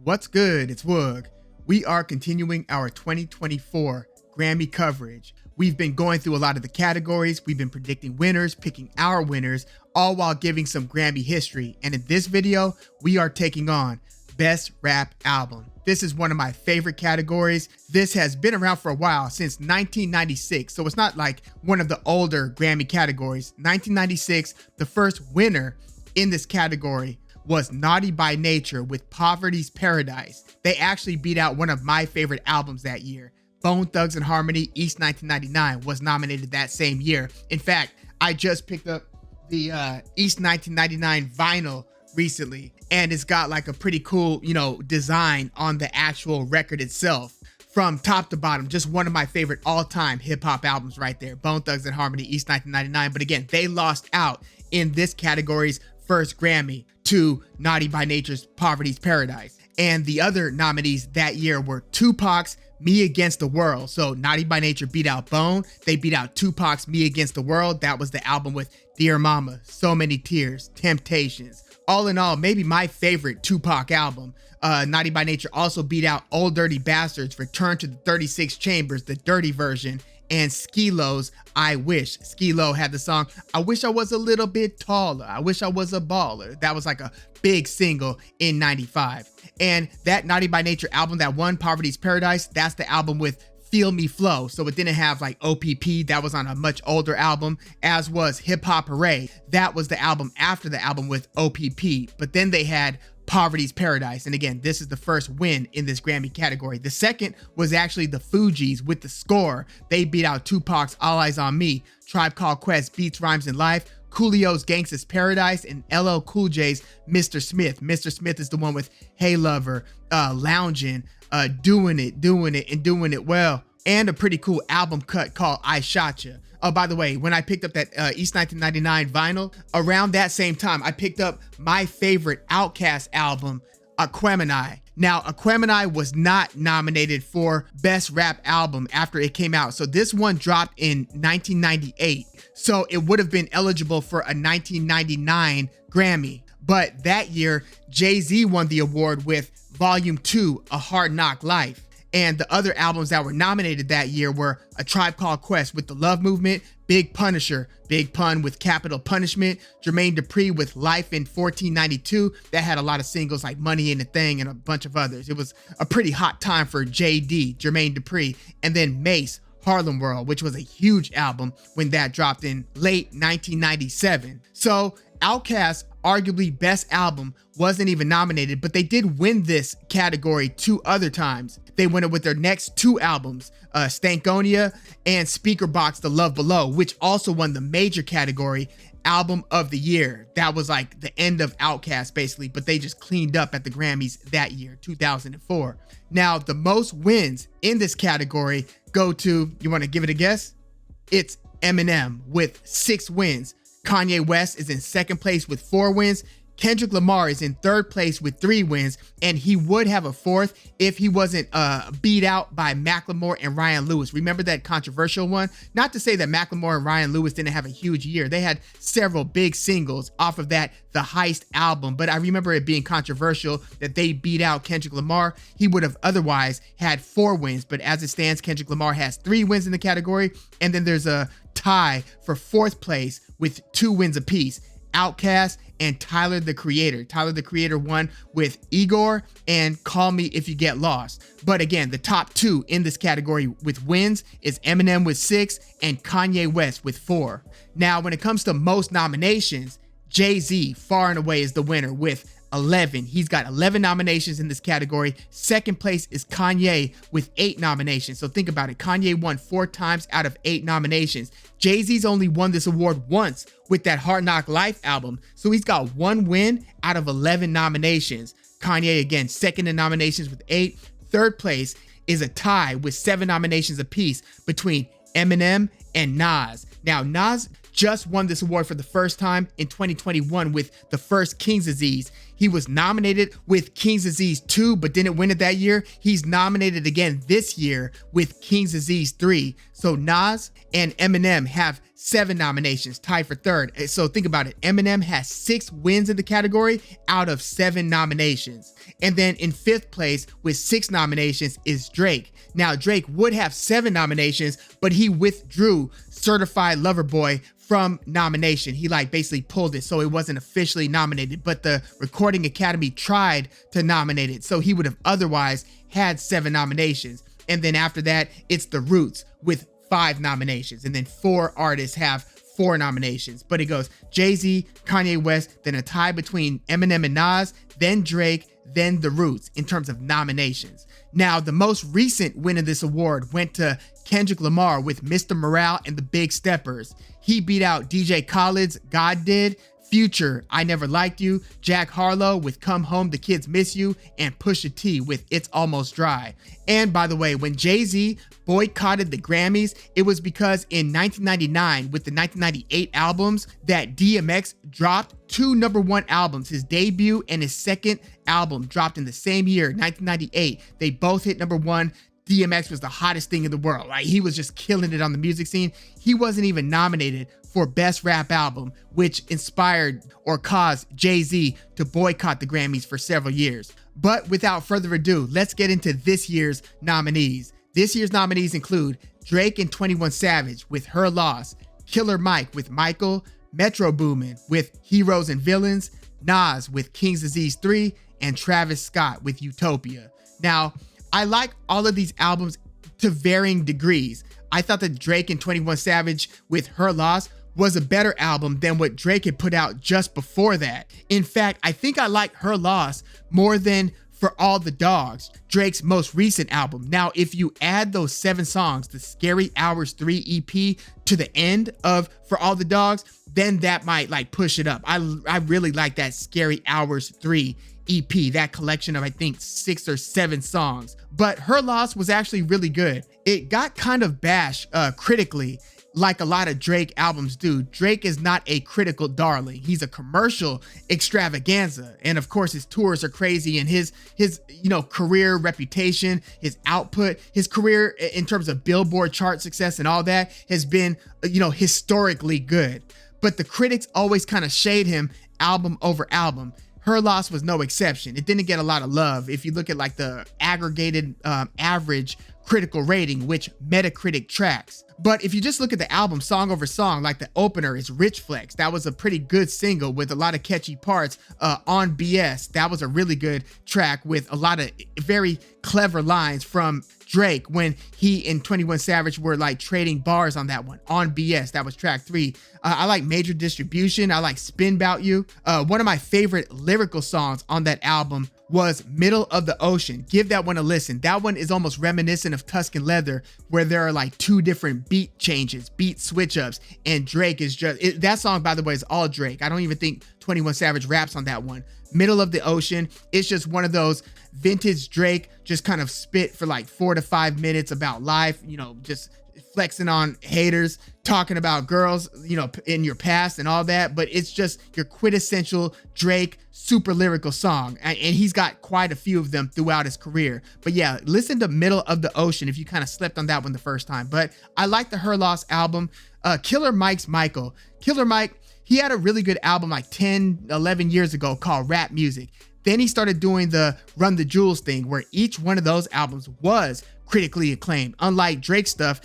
What's good? It's Woog. We are continuing our 2024 Grammy coverage. We've been going through a lot of the categories. We've been predicting winners, picking our winners, all while giving some Grammy history. And in this video, we are taking on Best Rap Album. This is one of my favorite categories. This has been around for a while, since 1996. So it's not like one of the older Grammy categories. 1996, the first winner in this category was Naughty by Nature with Poverty's Paradise. They actually beat out one of my favorite albums that year. Bone Thugs and Harmony, East 1999 was nominated that same year. In fact, I just picked up the East 1999 vinyl recently, and it's got like a pretty cool, design on the actual record itself. From top to bottom, just one of my favorite all-time hip-hop albums right there. Bone Thugs and Harmony, East 1999. But again, they lost out in this category's first Grammy to Naughty by Nature's Poverty's Paradise. And the other nominees that year were Tupac's Me Against the World. So Naughty by Nature beat out Bone. They beat out Tupac's Me Against the World. That was the album with Dear Mama, So Many Tears, Temptations. All in all, maybe my favorite Tupac album. Naughty by Nature also beat out Old Dirty Bastards, Return to the 36 Chambers, the dirty version, and Skilo's I Wish. Skilo had the song, I Wish I Was a Little Bit Taller, I Wish I Was a Baller. That was like a big single in 95. And that Naughty by Nature album that won, Poverty's Paradise, that's the album with Feel Me Flow. So it didn't have like OPP, that was on a much older album, as was Hip Hop Hooray. That was the album after the album with OPP. But then they had Poverty's Paradise. And again, this is the first win in this Grammy category. The second was actually the Fugees with The Score. They beat out Tupac's All Eyes on Me, Tribe Called Quest, Beats, Rhymes, and Life, Coolio's Gangsta's Paradise, and LL Cool J's Mr. Smith. Mr. Smith is the one with Hey Lover, Loungin', Doing It Well, and a pretty cool album cut called I Shot Ya. Oh, by the way, when I picked up that East 1999 vinyl, around that same time, I picked up my favorite Outkast album, Aquemini. Now, Aquemini was not nominated for Best Rap Album after it came out. So this one dropped in 1998. So it would have been eligible for a 1999 Grammy. But that year, Jay-Z won the award with Volume 2, A Hard Knock Life. And the other albums that were nominated that year were A Tribe Called Quest with The Love Movement, Big Punisher, Big Pun with Capital Punishment, Jermaine Dupri with Life in 1492. That had a lot of singles like Money and the Thing and a bunch of others. It was a pretty hot time for JD, Jermaine Dupri. And then Mace, Harlem World, which was a huge album when that dropped in late 1997. So Outkast's arguably best album wasn't even nominated, but they did win this category 2 other times. They won it with their next 2 albums, Stankonia and Speakerboxxx The Love Below, which also won the major category, Album of the Year. That was like the end of Outkast basically, but they just cleaned up at the Grammys that year, 2004. Now, the most wins in this category go to, you want to give it a guess? It's Eminem with 6 wins. Kanye West is in second place with 4 wins. Kendrick Lamar is in third place with 3 wins, and he would have a 4th if he wasn't beat out by Macklemore and Ryan Lewis. Remember that controversial one? Not to say that Macklemore and Ryan Lewis didn't have a huge year. They had several big singles off of that The Heist album, but I remember it being controversial that they beat out Kendrick Lamar. He would have otherwise had 4 wins, but as it stands, Kendrick Lamar has 3 wins in the category, and then there's a tie for 4th place with 2 wins apiece. Outkast and Tyler the Creator. Tyler the Creator won with Igor and Call Me If You Get Lost. But again, the top 2 in this category with wins is Eminem with 6 and Kanye West with 4. Now, when it comes to most nominations, Jay-Z far and away is the winner with 11. He's got 11 nominations in this category. Second place is Kanye with 8 nominations. So think about it. Kanye won 4 times out of 8 nominations. Jay-Z's only won this award once with that Hard Knock Life album. So he's got 1 win out of 11 nominations. Kanye, again, second in nominations with 8. Third place is a tie with 7 nominations apiece between Eminem and Nas. Now, Nas just won this award for the first time in 2021 with The First King's Disease. He was nominated with King's Disease 2, but didn't win it that year. He's nominated again this year with King's Disease 3. So Nas and Eminem have 7 nominations, tied for third. So think about it. Eminem has 6 wins in the category out of 7 nominations. And then in 5th place with 6 nominations is Drake. Now, Drake would have 7 nominations, but he withdrew Certified Lover Boy from nomination. He basically pulled it, so it wasn't officially nominated, but the Recording Academy tried to nominate it, so he would have otherwise had 7 nominations. And then after that, it's The Roots with 5 nominations, and then 4 artists have 4 nominations. But it goes Jay-Z, Kanye West, then a tie between Eminem and Nas, then Drake, then The Roots in terms of nominations. Now, the most recent win of this award went to Kendrick Lamar with Mr. Morale and the Big Steppers. He beat out DJ Khaled's God Did, Future, I Never Liked You, Jack Harlow with Come Home, The Kids Miss You, and Pusha T with It's Almost Dry. And by the way, when Jay-Z boycotted the Grammys, it was because in 1999, with the 1998 albums, that DMX dropped 2 #1 albums. His debut and his second album dropped in the same year, 1998. They both hit #1. DMX was the hottest thing in the world. He was just killing it on the music scene. He wasn't even nominated for Best Rap Album, which inspired or caused Jay-Z to boycott the Grammys for several years. But without further ado, let's get into this year's nominees. This year's nominees include Drake and 21 Savage with Her Loss, Killer Mike with Michael, Metro Boomin with Heroes and Villains, Nas with King's Disease 3, and Travis Scott with Utopia. Now, I like all of these albums to varying degrees. I thought that Drake and 21 Savage with Her Loss was a better album than what Drake had put out just before that. In fact, I think I like Her Loss more than For All the Dogs, Drake's most recent album. Now, if you add those 7 songs, the Scary Hours 3 EP, to the end of For All the Dogs, then that might push it up. I really like that Scary Hours 3 EP, that collection of I think 6 or 7 songs. But Her Loss was actually really good. It got kind of bashed critically, like a lot of Drake albums do. Drake is not a critical darling. He's a commercial extravaganza. And of course his tours are crazy, and his career reputation, his output, his career in terms of Billboard chart success and all that has been, historically good. But the critics always kind of shade him album over album. Her Loss was no exception. It didn't get a lot of love. If you look at the aggregated average critical rating, which Metacritic tracks. But if you just look at the album song over song, the opener is Rich Flex. That was a pretty good single with a lot of catchy parts. On BS, that was a really good track with a lot of very clever lines from Drake when he and 21 Savage were trading bars on that one. On BS, that was track 3. I like Major Distribution. I like Spin 'Bout You. One of my favorite lyrical songs on that album was Middle of the Ocean. Give that one a listen. That one is almost reminiscent of Tuscan Leather, where there are 2 different beat changes, beat switch ups, and Drake is that song, by the way, is all Drake. I don't even think 21 Savage raps on that one. Middle of the Ocean, it's just one of those vintage Drake, just kind of spit for 4 to 5 minutes about life, just flexing on haters, talking about girls, in your past and all that. But it's just your quintessential Drake super lyrical song. And he's got quite a few of them throughout his career. But yeah, listen to Middle of the Ocean if you kind of slept on that one the first time. But I like the Her Loss album. Killer Mike's Michael. Killer Mike, he had a really good album 10, 11 years ago called Rap Music. Then he started doing the Run the Jewels thing, where each one of those albums was critically acclaimed. Unlike Drake's stuff,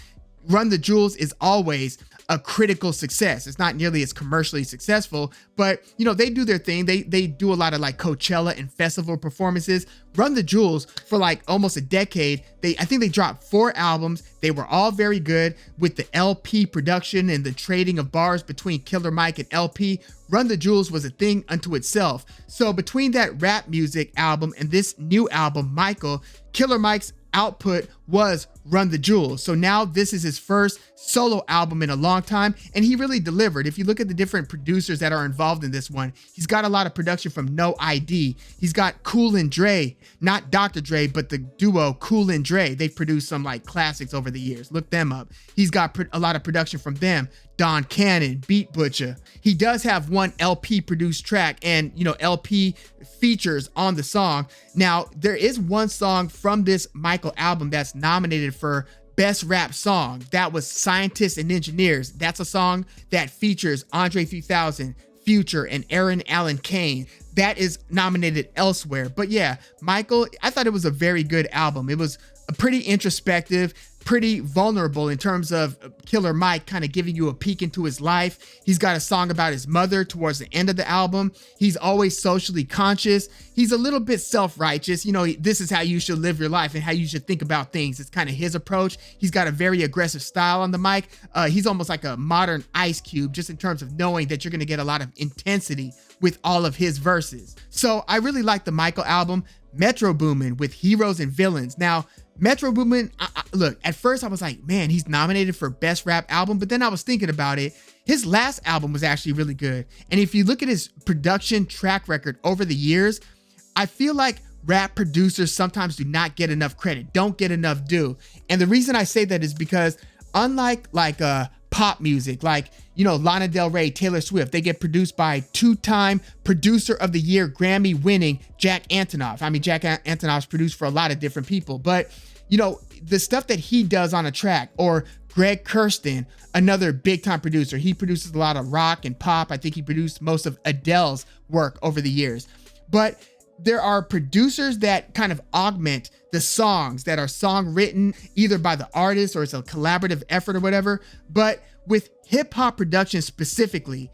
Run the Jewels is always a critical success. It's not nearly as commercially successful, but they do their thing. They do a lot of Coachella and festival performances. Run the Jewels for almost a decade. I think they dropped 4 albums. They were all very good with the LP production and the trading of bars between Killer Mike and LP. Run the Jewels was a thing unto itself. So between that Rap Music album and this new album, Michael, Killer Mike's output was Run the Jewels. So now this is his first solo album in a long time, and he really delivered. If you look at the different producers that are involved in this one, he's got a lot of production from No ID. He's got Cool and Dre, not Dr. Dre, but the duo Cool and Dre. They've produced some like classics over the years. Look them up. He's got a lot of production from them. Don Cannon, Beat Butcher. He does have one LP produced track and, LP features on the song. Now, there is one song from this Michael album that's nominated for Best Rap Song. That was Scientists and Engineers. That's a song that features Andre 3000, Future, and Aaron Allen Kane. That is nominated elsewhere. But yeah, Michael, I thought it was a very good album. It was a pretty introspective, pretty vulnerable in terms of Killer Mike kind of giving you a peek into his life. He's got a song about his mother towards the end of the album. He's always socially conscious. He's a little bit self-righteous. This is how you should live your life and how you should think about things. It's kind of his approach. He's got a very aggressive style on the mic. He's almost like a modern Ice Cube, just in terms of knowing that you're going to get a lot of intensity with all of his verses. So I really like the Michael album. Metro Boomin with Heroes and Villains. Now, Metro Boomin, look, at first I was like, man, he's nominated for Best Rap Album, but then I was thinking about it. His last album was actually really good. And if you look at his production track record over the years, I feel like rap producers sometimes do not get enough credit, don't get enough due. And the reason I say that is because unlike pop music, like, Lana Del Rey, Taylor Swift, they get produced by two-time Producer of the Year Grammy winning Jack Antonoff. I mean, Jack Antonoff's produced for a lot of different people, but the stuff that he does on a track, or Greg Kurstin, another big time producer, he produces a lot of rock and pop. I think he produced most of Adele's work over the years. But there are producers that kind of augment the songs that are song written either by the artist or it's a collaborative effort or whatever. But with hip hop production specifically,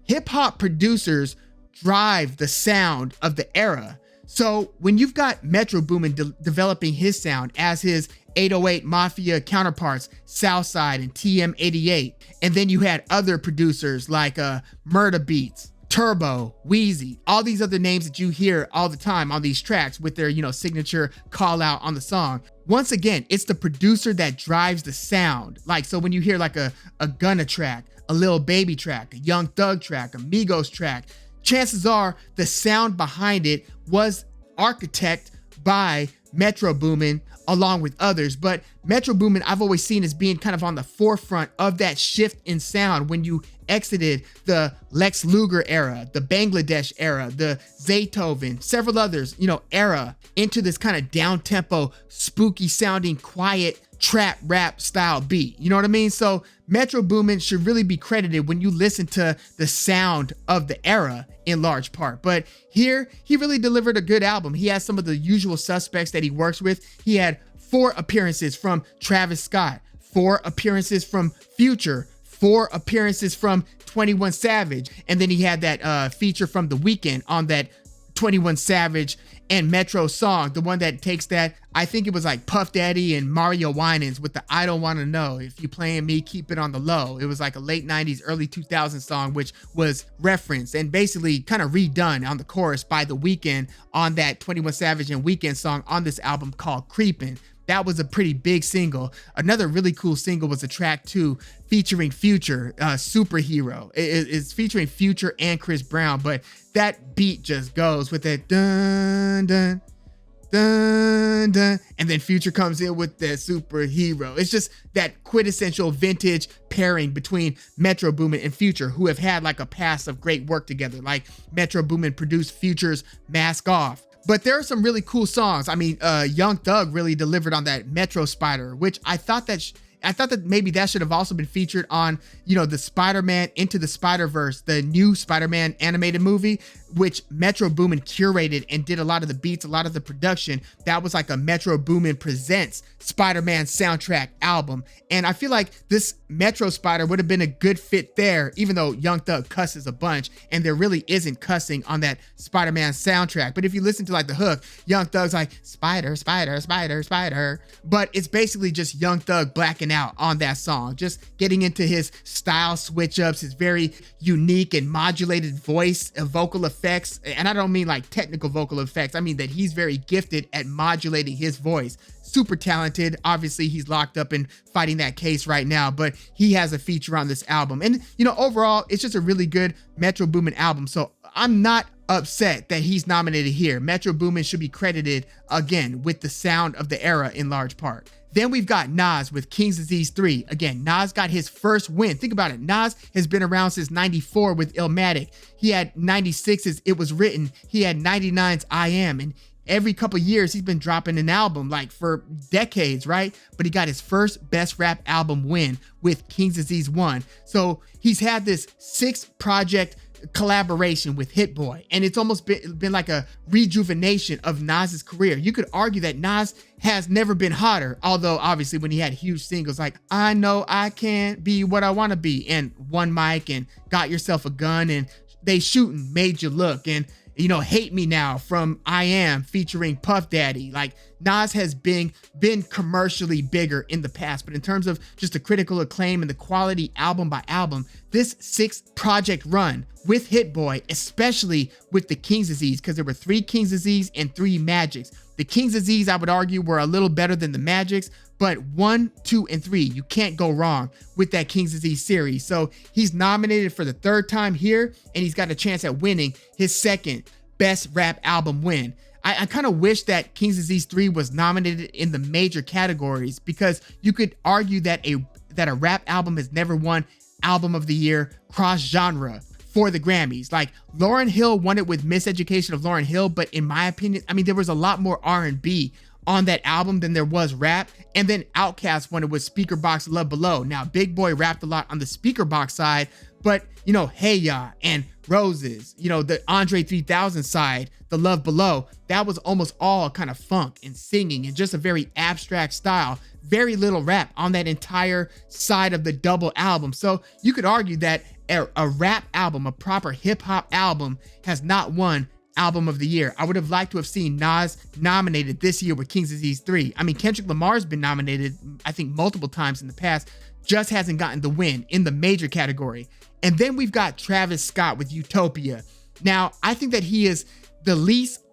hip hop producers drive the sound of the era. So when you've got Metro Boomin developing his sound as his 808 Mafia counterparts, Southside and TM88, and then you had other producers like Murda Beats, Turbo, Wheezy, all these other names that you hear all the time on these tracks with their, signature call out on the song. Once again, it's the producer that drives the sound. Like, so when you hear like a Gunna track, a Lil Baby track, a Young Thug track, a Migos track, chances are the sound behind it was architected by Metro Boomin along with others. But Metro Boomin, I've always seen as being kind of on the forefront of that shift in sound when you exited the Lex Luger era, the Bangladesh era, the Zaytoven, several others, era, into this kind of down-tempo, spooky sounding, quiet trap rap style beat. You know what I mean? So Metro Boomin should really be credited when you listen to the sound of the era in large part. But here, he really delivered a good album. He has some of the usual suspects that he works with. He had 4 appearances from Travis Scott, 4 appearances from Future, 4 appearances from 21 Savage, and then he had that feature from The Weeknd on that 21 Savage and Metro song, the one that takes that, I think it was like Puff Daddy and Mario Winans with the I Don't Want to Know, If You Playing Me, Keep It on the Low. It was like a late 90s, early 2000s song, which was referenced and basically kind of redone on the chorus by The Weeknd on that 21 Savage and Weeknd song on this album called Creepin'. That was a pretty big single. Another really cool single was a track 2 featuring Future, Superhero. It's featuring Future and Chris Brown, but that beat just goes with that dun dun dun dun, and then Future comes in with that Superhero. It's just that quintessential vintage pairing between Metro Boomin and Future, who have had like a past of great work together. Like Metro Boomin produced Future's Mask Off. But there are some really cool songs. I mean, Young Thug really delivered on that Metro Spider, which I thought that maybe that should have also been featured on, the Spider-Man Into the Spider-Verse, the new Spider-Man animated movie, which Metro Boomin curated and did a lot of the beats, a lot of the production. That was like a Metro Boomin presents Spider-Man soundtrack album. And I feel like this Metro Spider would have been a good fit there, even though Young Thug cusses a bunch and there really isn't cussing on that Spider-Man soundtrack. But if you listen to like the hook, Young Thug's like, Spider, Spider, Spider, Spider. But it's basically just Young Thug blacking out on that song, just getting into his style switch ups, his very unique and modulated voice, vocal effects, effects, and I don't mean like technical vocal effects, I mean that he's very gifted at modulating his voice. Super talented. Obviously, he's locked up and fighting that case right now, but he has a feature on this album. And, you know, overall, it's just a really good Metro Boomin album. So I'm not upset that he's nominated here. Metro Boomin should be credited again with the sound of the era in large part. Then we've got Nas with King's Disease 3. Again, Nas got his first win. Think about it. Nas has been around since 94 with Illmatic. He had 96's It Was Written. He had 99's I Am. And every couple years, he's been dropping an album like for decades, right? But he got his first best rap album win with King's Disease 1. So he's had this 6-project collaboration with Hit Boy, and it's almost been like a rejuvenation of Nas's career. You could argue that Nas has never been hotter, although obviously when he had huge singles like I Know I Can't Be What I Want to Be and One Mic and Got Yourself a Gun and They Shootin' Made You Look and, you know, Hate Me Now from I Am featuring Puff Daddy. Like, Nas has been commercially bigger in the past, but in terms of just the critical acclaim and the quality album by album, this 6-project run with Hit Boy, especially with the King's Disease, because there were 3 King's Disease and 3 Magics. The King's Disease, I would argue, were a little better than the Magics, but 1, 2, and 3, you can't go wrong with that King's Disease series. So he's nominated for the 3rd time here, and he's got a chance at winning his 2nd best rap album win. I kind of wish that King's Disease 3 was nominated in the major categories, because you could argue that a rap album has never won Album of the Year cross genre for the Grammys. Like, Lauryn Hill won it with Miseducation of Lauryn Hill, but in my opinion, I mean, there was a lot more R&B on that album than there was rap. And then Outkast won it with Speaker Box Love Below. Now, Big Boy rapped a lot on the Speaker Box side, but, you know, Hey Ya and Roses, you know, the Andre 3000 side, the Love Below, that was almost all kind of funk and singing and just a very abstract style. Very little rap on that entire side of the double album. So you could argue that a rap album, a proper hip hop album, has not won Album of the Year. I would have liked to have seen Nas nominated this year with King's Disease 3. I mean, Kendrick Lamar's been nominated, I think, multiple times in the past, just hasn't gotten the win in the major category. And then we've got Travis Scott with Utopia. Now, I think that he is the least,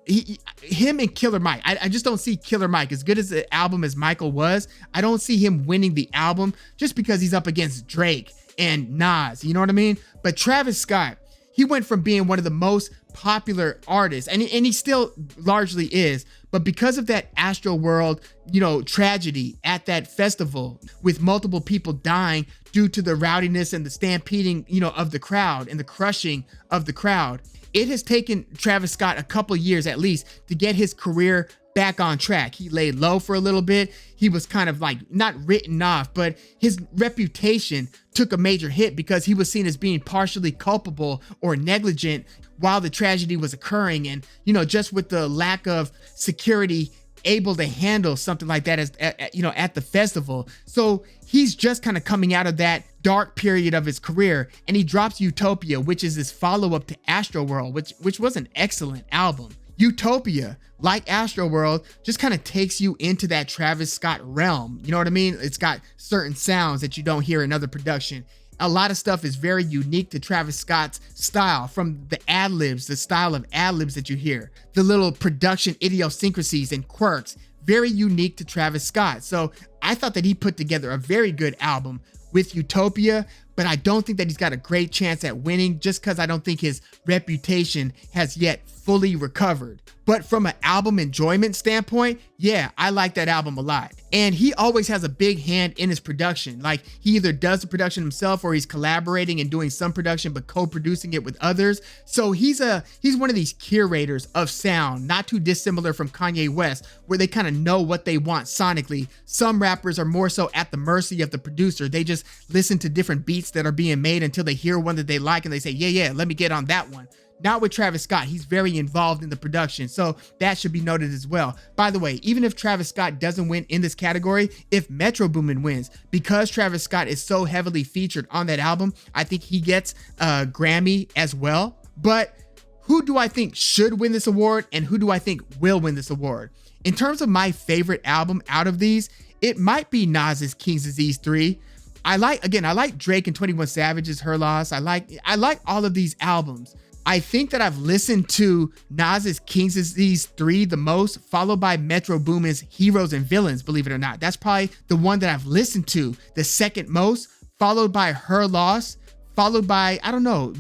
him and Killer Mike. I just don't see Killer Mike, as good as the album as Michael was, I don't see him winning the album just because he's up against Drake and Nas, you know what I mean? But Travis Scott, he went from being one of the most popular artists, and he still largely is, but because of that Astroworld, you know, tragedy at that festival with multiple people dying due to the rowdiness and the stampeding, you know, of the crowd and the crushing of the crowd, it has taken Travis Scott a couple years at least to get his career back on track. He laid low for a little bit. He was kind of like not written off, but his reputation took a major hit because he was seen as being partially culpable or negligent while the tragedy was occurring. And, you know, just with the lack of security able to handle something like that as, you know, at the festival. So he's just kind of coming out of that dark period of his career, and he drops Utopia, which is his follow-up to Astroworld, which was an excellent album. Utopia, like Astroworld, just kind of takes you into that Travis Scott realm. You know what I mean? It's got certain sounds that you don't hear in other production. A lot of stuff is very unique to Travis Scott's style, from the ad-libs, the style of ad-libs that you hear, the little production idiosyncrasies and quirks, very unique to Travis Scott. So I thought that he put together a very good album with Utopia, but I don't think that he's got a great chance at winning just because I don't think his reputation has yet fully recovered. But from an album enjoyment standpoint, yeah, I like that album a lot. And he always has a big hand in his production. Like, he either does the production himself or he's collaborating and doing some production but co-producing it with others. So he's one of these curators of sound, not too dissimilar from Kanye West, where they kind of know what they want sonically. Some rappers are more so at the mercy of the producer. They just listen to different beats that are being made until they hear one that they like and they say, yeah, let me get on that one. Not with Travis Scott. He's very involved in the production, so that should be noted as well. By the way, even if Travis Scott doesn't win in this category, if Metro Boomin wins, because Travis Scott is so heavily featured on that album, I think he gets a Grammy as well. But who do I think should win this award, and who do I think will win this award? In terms of my favorite album out of these, it might be Nas's King's Disease 3. I like Drake and 21 Savage's Her Loss. I like all of these albums. I think that I've listened to Nas's King's Disease 3 the most, followed by Metro Boomin's Heroes and Villains, believe it or not. That's probably the one that I've listened to the second most, followed by Her Loss, followed by, I don't know,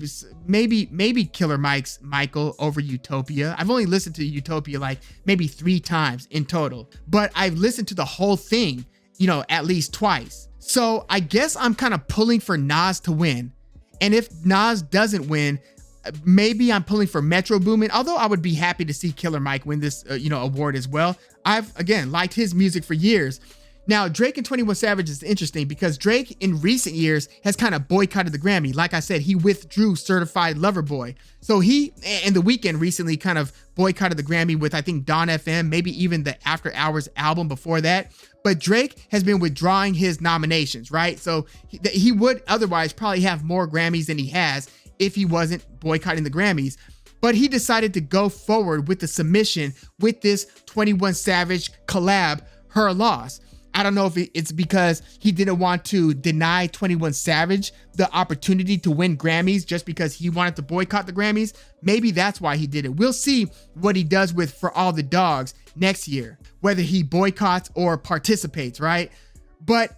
maybe Killer Mike's Michael over Utopia. I've only listened to Utopia like maybe 3 times in total, but I've listened to the whole thing, you know, at least twice. So I guess I'm kind of pulling for Nas to win. And if Nas doesn't win, maybe I'm pulling for Metro Boomin, although I would be happy to see Killer Mike win this, award as well. I've, again, liked his music for years. Now, Drake and 21 Savage is interesting because Drake in recent years has kind of boycotted the Grammy. Like I said, he withdrew Certified Lover Boy. So he and The Weeknd recently kind of boycotted the Grammy with, I think, Dawn FM, maybe even the After Hours album before that. But Drake has been withdrawing his nominations, right? So he would otherwise probably have more Grammys than he has if he wasn't boycotting the Grammys. But he decided to go forward with the submission with this 21 Savage collab, Her Loss. I don't know if it's because he didn't want to deny 21 Savage the opportunity to win Grammys just because he wanted to boycott the Grammys. Maybe that's why he did it. We'll see what he does with For All the Dogs next year, whether he boycotts or participates, right? But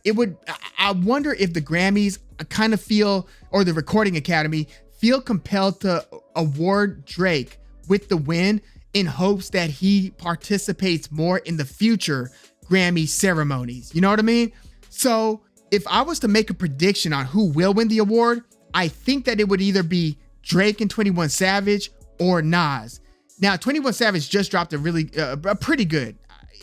I wonder if the Grammys kind of feel, or the Recording Academy feel compelled to award Drake with the win in hopes that he participates more in the future Grammy ceremonies. You know what I mean? So if I was to make a prediction on who will win the award, I think that it would either be Drake and 21 Savage or Nas. Now, 21 Savage just dropped a pretty good.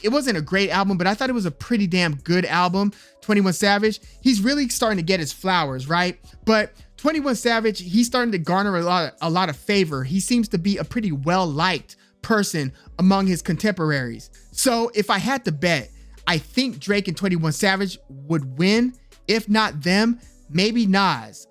It wasn't a great album, but I thought it was a pretty damn good album. 21 Savage, he's really starting to get his flowers, right? But 21 Savage, he's starting to garner a lot of favor. He seems to be a pretty well-liked person among his contemporaries. So if I had to bet, I think Drake and 21 Savage would win. If not them, maybe Nas.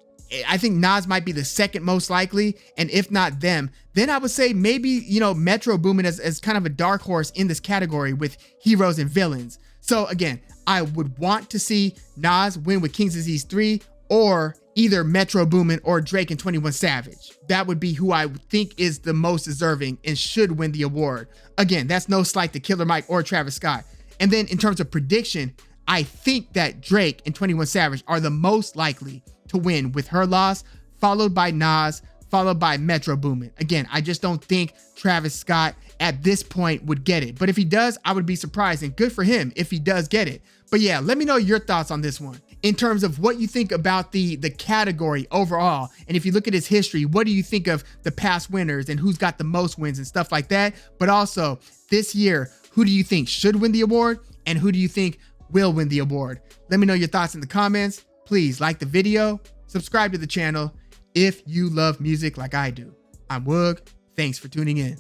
I think Nas might be the second most likely. And if not them, then I would say maybe, Metro Boomin as kind of a dark horse in this category with Heroes and Villains. So again, I would want to see Nas win with King's Disease 3 or either Metro Boomin or Drake and 21 Savage. That would be who I think is the most deserving and should win the award. Again, that's no slight to Killer Mike or Travis Scott. And then in terms of prediction, I think that Drake and 21 Savage are the most likely to win with Her Loss, followed by Nas, followed by Metro Boomin. Again, I just don't think Travis Scott at this point would get it. But if he does, I would be surprised, and good for him if he does get it. But yeah, let me know your thoughts on this one in terms of what you think about the category overall. And if you look at his history, what do you think of the past winners and who's got the most wins and stuff like that? But also this year, who do you think should win the award and who do you think will win the award? Let me know your thoughts in the comments. Please like the video, subscribe to the channel if you love music like I do. I'm Woog. Thanks for tuning in.